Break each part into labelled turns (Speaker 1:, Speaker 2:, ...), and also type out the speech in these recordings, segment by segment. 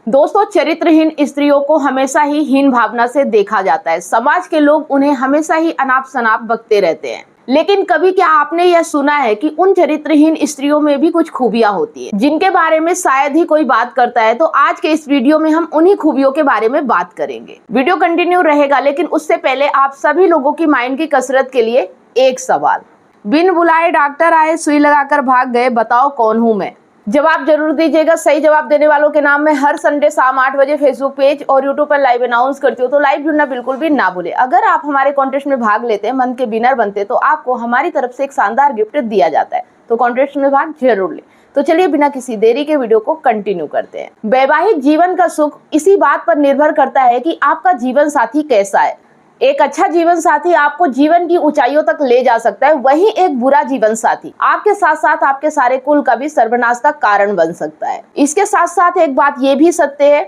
Speaker 1: दोस्तों, चरित्रहीन स्त्रियों को हमेशा ही हीन भावना से देखा जाता है। समाज के लोग उन्हें हमेशा ही अनाप शनाप बकते रहते हैं। लेकिन कभी क्या आपने यह सुना है कि उन चरित्रहीन स्त्रियों में भी कुछ खूबियां होती है जिनके बारे में शायद ही कोई बात करता है। तो आज के इस वीडियो में हम उन्हीं खूबियों के बारे में बात करेंगे। वीडियो कंटिन्यू रहेगा, लेकिन उससे पहले आप सभी लोगों की माइंड की कसरत के लिए एक सवाल। बिन बुलाए डॉक्टर आए, सुई लगाकर भाग गए, बताओ कौन हूँ मैं? जवाब जरूर दीजिएगा। सही जवाब देने वालों के नाम में हर संडे शाम 8 बजे फेसबुक पेज और यूट्यूब पर लाइव अनाउंस करती हूँ, तो लाइव जुड़ना बिल्कुल भी ना भूले। अगर आप हमारे कॉन्टेस्ट में भाग लेते हैं, मंथ के विनर बनते, तो आपको हमारी तरफ से एक शानदार गिफ्ट दिया जाता है। तो कॉन्टेस्ट में भाग जरूर ले। तो चलिए बिना किसी देरी के वीडियो को कंटिन्यू करते हैं। वैवाहिक जीवन का सुख इसी बात पर निर्भर करता है कि आपका जीवन साथी कैसा है। एक अच्छा जीवन साथी आपको जीवन की ऊंचाइयों तक ले जा सकता है, वहीं एक बुरा जीवन साथी आपके साथ साथ आपके सारे कुल का भी सर्वनाश का कारण बन सकता है। इसके साथ साथ एक बात ये भी सत्य है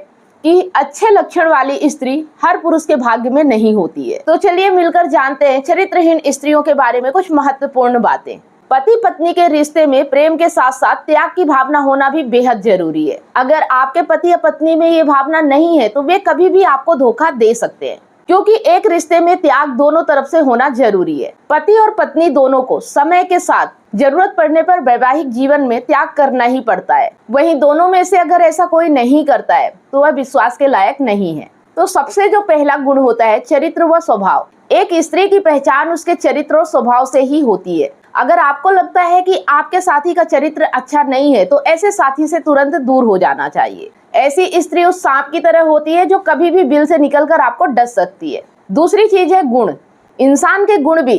Speaker 1: कि अच्छे लक्षण वाली स्त्री हर पुरुष के भाग्य में नहीं होती है। तो चलिए मिलकर जानते हैं चरित्रहीन स्त्रियों के बारे में कुछ महत्वपूर्ण बातें। पति पत्नी के रिश्ते में प्रेम के साथ साथ त्याग की भावना होना भी बेहद जरूरी है। अगर आपके पति या पत्नी में ये भावना नहीं है तो वे कभी भी आपको धोखा दे सकते हैं, क्योंकि एक रिश्ते में त्याग दोनों तरफ से होना जरूरी है। पति और पत्नी दोनों को समय के साथ जरूरत पड़ने पर वैवाहिक जीवन में त्याग करना ही पड़ता है। वहीं दोनों में से अगर ऐसा कोई नहीं करता है तो वह विश्वास के लायक नहीं है। तो सबसे जो पहला गुण होता है चरित्र व स्वभाव। एक स्त्री की पहचान उसके चरित्र और स्वभाव से ही होती है। अगर आपको लगता है कि आपके साथी का चरित्र अच्छा नहीं है तो ऐसे साथी से तुरंत दूर हो जाना चाहिए। ऐसी स्त्री उस सांप की तरह होती है जो कभी भी बिल से निकलकर आपको डस सकती है। दूसरी चीज है गुण। इंसान के गुण भी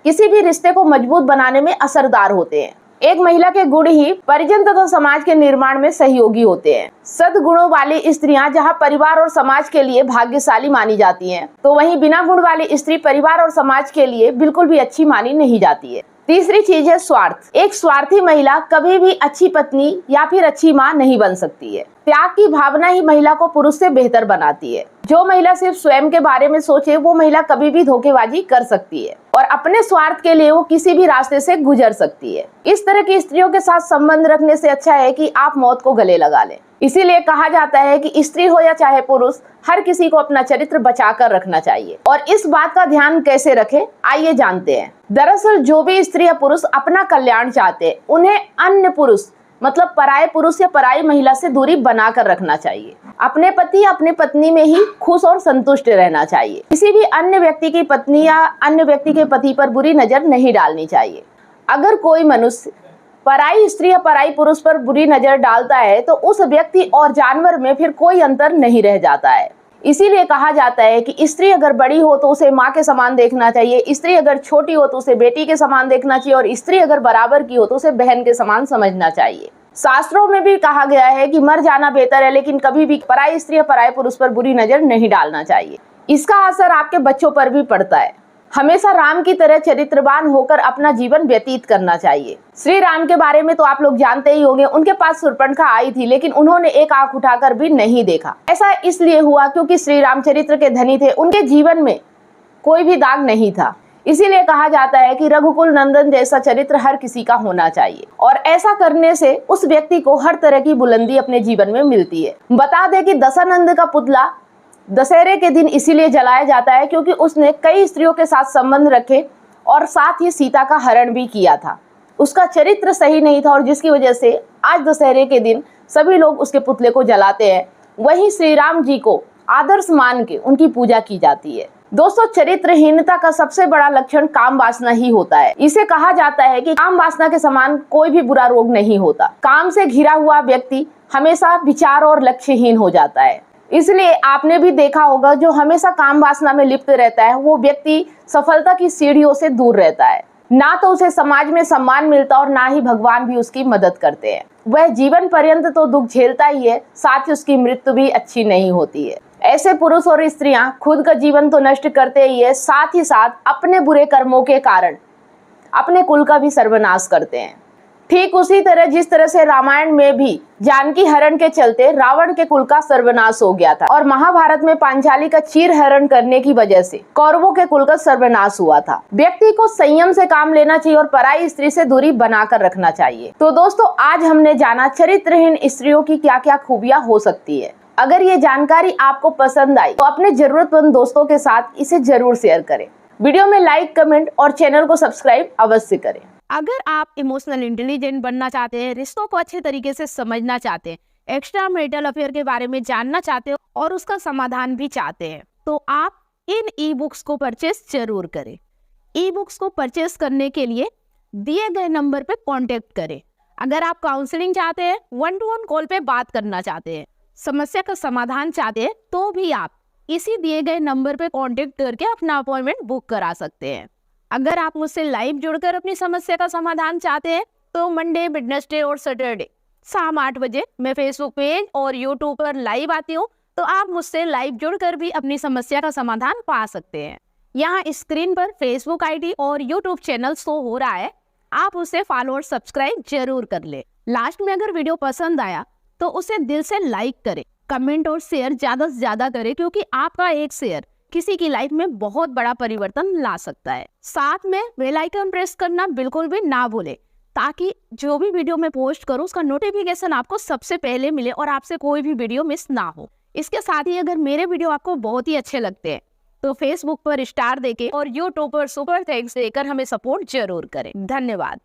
Speaker 1: किसी भी रिश्ते को मजबूत बनाने में असरदार होते हैं। एक महिला के गुण ही परिजन तथा समाज के निर्माण में सहयोगी होते हैं। सद्गुणों वाली स्त्रियां जहां परिवार और समाज के लिए भाग्यशाली मानी जाती हैं, तो वहीं बिना गुण वाली स्त्री परिवार और समाज के लिए बिल्कुल भी अच्छी मानी नहीं जाती है। तीसरी चीज है स्वार्थ। एक स्वार्थी महिला कभी भी अच्छी पत्नी या फिर अच्छी माँ नहीं बन सकती है। त्याग की भावना ही महिला को पुरुष से बेहतर बनाती है। जो महिला सिर्फ स्वयं के बारे में सोचे वो महिला कभी भी धोखेबाजी कर सकती है और अपने स्वार्थ के लिए वो किसी भी रास्ते से गुजर सकती है। इस तरह की स्त्रियों के साथ संबंध रखने से अच्छा है कि आप मौत को गले लगा लें। इसीलिए कहा जाता है कि स्त्री हो या चाहे पुरुष, हर किसी को अपना चरित्र बचा कर रखना चाहिए। और इस बात का ध्यान कैसे रखें, आइए जानते हैं। दरअसल जो भी स्त्री या पुरुष अपना कल्याण चाहते हैं, उन्हें अन्य पुरुष मतलब पराये पुरुष या पराई महिला से दूरी बनाकर रखना चाहिए। अपने पति या अपनी पत्नी में ही खुश और संतुष्ट रहना चाहिए। किसी भी अन्य व्यक्ति की पत्नी या अन्य व्यक्ति के पति पर बुरी नजर नहीं डालनी चाहिए। अगर कोई मनुष्य पराई स्त्री या पराई पुरुष पर बुरी नजर डालता है तो उस व्यक्ति और जानवर में फिर कोई अंतर नहीं रह जाता है। इसीलिए कहा जाता है कि स्त्री अगर बड़ी हो तो उसे माँ के समान देखना चाहिए, स्त्री अगर छोटी हो तो उसे बेटी के समान देखना चाहिए और स्त्री अगर बराबर की हो तो उसे बहन के समान समझना चाहिए। शास्त्रों में भी कहा गया है कि मर जाना बेहतर है, लेकिन कभी भी पराई स्त्री या पराये पुरुष पर बुरी नजर नहीं डालना चाहिए। इसका असर आपके बच्चों पर भी पड़ता है। हमेशा राम की तरह चरित्रवान होकर अपना जीवन व्यतीत करना चाहिए। श्री राम के बारे में तो आप लोग जानते ही होंगे। उनके पास शूर्पणखा आई थी, लेकिन उन्होंने एक आंख उठाकर भी नहीं देखा। ऐसा इसलिए हुआ क्योंकि श्री राम चरित्र के धनी थे। उनके जीवन में कोई भी दाग नहीं था। इसीलिए कहा जाता है कि रघुकुल नंदन जैसा चरित्र हर किसी का होना चाहिए, और ऐसा करने से उस व्यक्ति को हर तरह की बुलंदी अपने जीवन में मिलती है। बता दें कि दशानंद का पुतला दशहरे के दिन इसीलिए जलाया जाता है क्योंकि उसने कई स्त्रियों के साथ संबंध रखे और साथ ही सीता का हरण भी किया था। उसका चरित्र सही नहीं था और जिसकी वजह से आज दशहरे के दिन सभी लोग उसके पुतले को जलाते हैं। वहीं श्री राम जी को आदर्श मान के उनकी पूजा की जाती है। दोस्तों, चरित्रहीनता का सबसे बड़ा लक्षण काम वासना ही होता है। इसे कहा जाता है कि काम वासना के समान कोई भी बुरा रोग नहीं होता। काम से घिरा हुआ व्यक्ति हमेशा विचार और लक्ष्यहीन हो जाता है। इसलिए आपने भी देखा होगा, जो हमेशा काम वासना में लिप्त रहता है वो व्यक्ति सफलता की सीढ़ियों से दूर रहता है। ना तो उसे समाज में सम्मान मिलता और ना ही भगवान भी उसकी मदद करते हैं। वह जीवन पर्यंत तो दुख झेलता ही है, साथ ही उसकी मृत्यु भी अच्छी नहीं होती है। ऐसे पुरुष और स्त्रियां खुद का जीवन तो नष्ट करते ही है, साथ ही साथ अपने बुरे कर्मों के कारण अपने कुल का भी सर्वनाश करते हैं। ठीक उसी तरह जिस तरह से रामायण में भी जानकी हरण के चलते रावण के कुल का सर्वनाश हो गया था, और महाभारत में पांचाली का चीर हरण करने की वजह से कौरवों के कुल का सर्वनाश हुआ था। व्यक्ति को संयम से काम लेना चाहिए और पराई स्त्री से दूरी बनाकर रखना चाहिए। तो दोस्तों, आज हमने जाना चरित्रहीन स्त्रियों की क्या क्या खूबियां हो सकती है। अगर ये जानकारी आपको पसंद आई तो अपने जरूरतमंद दोस्तों के साथ इसे जरूर शेयर करें। वीडियो में लाइक, कमेंट और चैनल को सब्सक्राइब अवश्य करें।
Speaker 2: अगर आप इमोशनल इंटेलिजेंट बनना चाहते हैं, रिश्तों को अच्छे तरीके से समझना चाहते हैं, एक्स्ट्रा मैरिटल अफेयर के बारे में जानना चाहते हो और उसका समाधान भी चाहते हैं, तो आप इन ई बुक्स को परचेस जरूर करें। ई बुक्स को परचेस करने के लिए दिए गए नंबर पे कांटेक्ट करें। अगर आप काउंसलिंग चाहते हैं, 1-to-1 कॉल पे बात करना चाहते हैं, समस्या का समाधान चाहते हैं, तो भी आप इसी दिए गए नंबर पे कांटेक्ट करके अपना अपॉइंटमेंट बुक करा सकते हैं। अगर आप मुझसे लाइव जुड़कर अपनी समस्या का समाधान चाहते हैं तो मंडे, वेडनेसडे और सैटरडे शाम 8 बजे मैं फेसबुक पेज और यूट्यूब पर लाइव आती हूँ, तो आप मुझसे लाइव जुड़कर भी अपनी समस्या का समाधान पा सकते हैं। यहाँ स्क्रीन पर फेसबुक आईडी और यूट्यूब चैनल शो हो रहा है, आप उसे फॉलो और सब्सक्राइब जरूर कर ले। लास्ट में अगर वीडियो पसंद आया तो उसे दिल से लाइक करें, कमेंट और शेयर ज्यादा से ज्यादा करें, क्योंकि आपका एक शेयर किसी की लाइफ में बहुत बड़ा परिवर्तन ला सकता है। साथ में बेल आइकन प्रेस करना बिल्कुल भी ना भूले, ताकि जो भी वीडियो मैं पोस्ट करूं उसका नोटिफिकेशन आपको सबसे पहले मिले और आपसे कोई भी वीडियो मिस ना हो। इसके साथ ही अगर मेरे वीडियो आपको बहुत ही अच्छे लगते हैं तो फेसबुक पर स्टार देके और यूट्यूब पर सुपर थैंक्स देकर हमें सपोर्ट जरूर करें। धन्यवाद।